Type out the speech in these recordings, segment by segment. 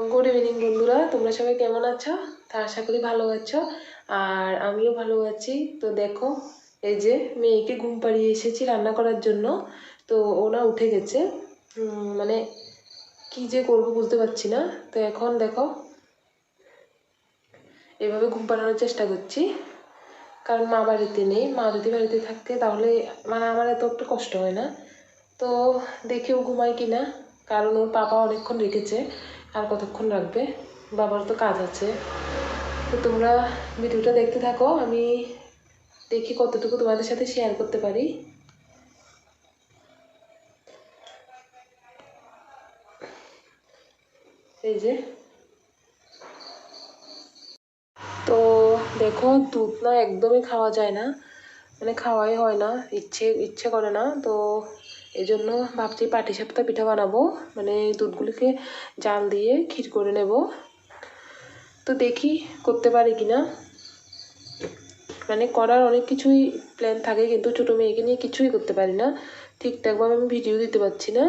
Good evening বন্ধুরা, তোমরা সবাই কেমন আছো? তা আশা করি ভালো আছো, আর আমিও ভালো আছি। তো দেখো, এই যে মেয়েকে ঘুম পাড়িয়ে এসেছি রান্না করার জন্য। তো ওরা উঠে গেছে, মানে কি যে করবো বুঝতে পারছি না। তো এখন দেখো, এভাবে ঘুম পাড়ানোর চেষ্টা করছি, কারণ মা বাড়িতে নেই। মা যদি বাড়িতে থাকতে তাহলে মানে আমার এত একটু কষ্ট হয় না। তো দেখি ও ঘুমায় কিনা, কারণ ওর পাপা অনেকক্ষণ রেখেছে, আর কতক্ষণ রাখবে, বাবার তো কাজ আছে। তো তোমরা ভিডিওটা দেখতে থাকো, আমি দেখি কতটুকু তোমাদের সাথে শেয়ার করতে পারি। এই যে, তো দেখো দুধ না একদমই খাওয়া যায় না, মানে খাওয়াই হয় না, ইচ্ছে করে না। তো এই জন্য ভাবছি পাটিসাপটা পিঠা বানাবো, মানে দুধগুলিকে জাল দিয়ে ক্ষীর করে নেব। তো দেখি করতে পারি কিনা। মানে করার অনেক কিছুই প্ল্যান থাকে, কিন্তু ছোটো মেয়েকে নিয়ে কিছুই করতে পারি না, ঠিকঠাকভাবে আমি ভিডিও দিতে পারছি না,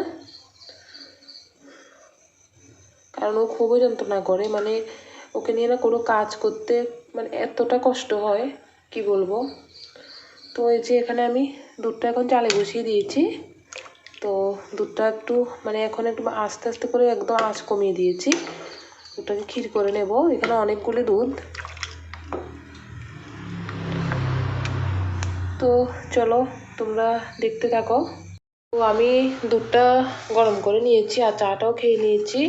কারণ ও খুবই যন্ত্রণা করে। মানে ওকে নিয়ে না কোনো কাজ করতে মানে এতটা কষ্ট হয়, কি বলবো। তো এই যে এখানে আমি দুধটা এখন চালে বসিয়ে দিয়েছি। তো দুধটা একটু মানে এখন একটু আস্তে আস্তে করে একদম আঁচ কমিয়ে দিয়েছি, দুধটাকে ক্ষীর করে নেব। এখানে অনেকগুলি দুধ। তো চলো তোমরা দেখতে থাকো। তো আমি দুধটা গরম করে নিয়েছি আর চাটাও খেয়ে নিয়েছি,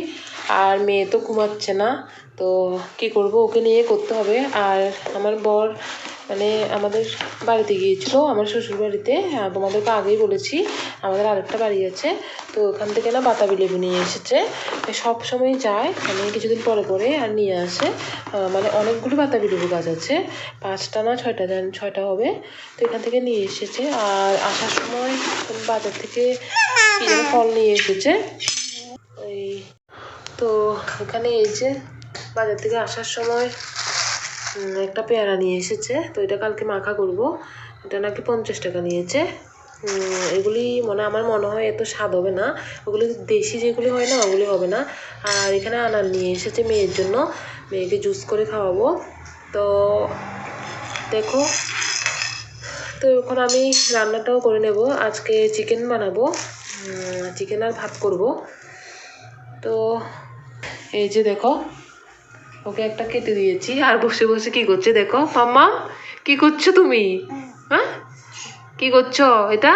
আর মেয়ে তো ঘুমাচ্ছে না। তো কি করব, ওকে নিয়ে করতে হবে। আর আমার বর মানে আমাদের বাড়িতে গিয়েছিল, আমার শ্বশুর বাড়িতে। তোমাদেরকে আগেই বলেছি আমাদের আরেকটা বাড়ি আছে, তো ওখান থেকে না বাতাবি লেবু নিয়ে এসেছে। সব সময় যায়, মানে কিছুদিন পরে পরে আর নিয়ে আসে। মানে অনেকগুলো বাতাবি লেবু গাছ আছে, 5টা না 6টা হবে। তো এখান থেকে নিয়ে এসেছে, আর আসার সময় বাজার থেকে কি যেন ফল নিয়ে এসেছে। এই তো এখানে এই যে বাজার থেকে আসার সময় একটা পেয়ারা নিয়ে এসেছে। তো এটা কালকে মাখা করব। এটা নাকি 50 টাকা নিয়েছে। এগুলি আমার মনে হয় এত স্বাদ হবে না, ওগুলি দেশি যেগুলি হয় না ওগুলি হবে না। আর এখানে আনার নিয়ে এসেছে মেয়ের জন্য, মেয়েকে জুস করে খাওয়াবো। তো দেখো, তো এখন আমি রান্নাটাও করে নেব। আজকে চিকেন বানাবো, চিকেন আর ভাত করব। তো এই যে দেখো, ওকে একটা কেটে দিয়েছি, আর বসে বসে কি করছে দেখো। মাম্মা কি করছো তুমি? হ্যাঁ কি করছো? এটা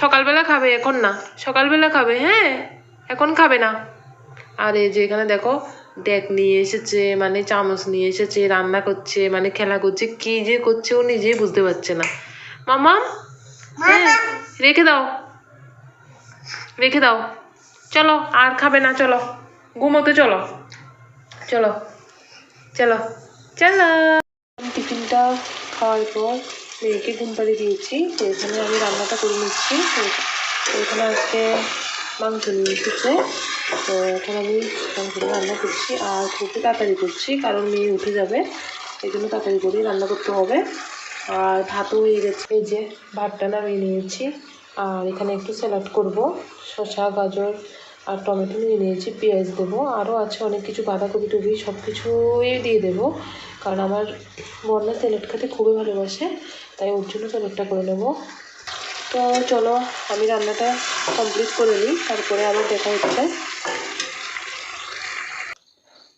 সকালবেলা খাবে, এখন না, সকালবেলা খাবে, হ্যাঁ এখন খাবে না। আর এই যে এখানে দেখো ডেক নিয়ে এসেছে, মানে চামচ নিয়ে এসেছে, রান্না করছে, মানে খেলা করছে, কি যে করছে ও নিজেই বুঝতে পারছে না। মামা হ্যাঁ রেখে দাও, রেখে দাও, চলো আর খাবে না, চলো ঘুমোতে চলো, চলো চলো চলো। টিফিনটা খাওয়ার পর মেয়েকে ঘুম পাড়িয়ে দিয়েছি। তো এখানে আমি রান্নাটা করে নিচ্ছি। তো এখানে আজকে মাংস নিয়ে এসেছে, তো এখন আমি মাংসটা রান্না করছি, আর খুবই তাড়াতাড়ি করছি কারণ মেয়ে উঠে যাবে, এই জন্য তাড়াতাড়ি করেই রান্না করতে হবে। আর ভাতও হয়ে গেছে, এই যে ভাতটা নামিয়ে নিয়েছি। আর এখানে একটু স্যালাড করব, শসা গাজর আর টমেটো নিয়ে নিয়েছি, পেঁয়াজ দেবো, আরও আছে অনেক কিছু, বাঁধাকপি টবি সব কিছুই দিয়ে দেবো, কারণ আমার বন্যা স্যালাড খেতে খুবই ভালোবাসে, তাই ওর জন্য স্যালাডটা করে নেব। তো চলো আমি রান্নাটা কমপ্লিট করে নিই, তারপরে আবার দেখা হচ্ছে।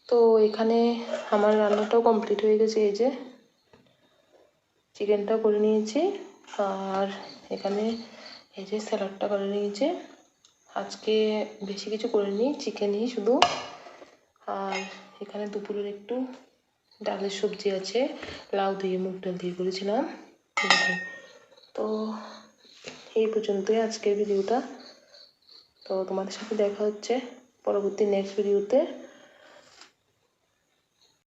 তো এখানে আমার রান্নাটাও কমপ্লিট হয়ে গেছে, এই যে চিকেনটা করে নিয়েছি, আর এখানে এই যে স্যালাডটা করে নিয়েছি। আজকে বেশি কিছু করিনি, চিকেনই শুধু। আর এখানে দুপুরের একটু ডালের সবজি আছে, লাউ দিয়ে মুগ ডাল দিয়ে করেছিলাম। তো এই পর্যন্তই আজকের ভিডিওটা। তো তোমাদের সাথে দেখা হচ্ছে পরবর্তী নেক্সট ভিডিওতে।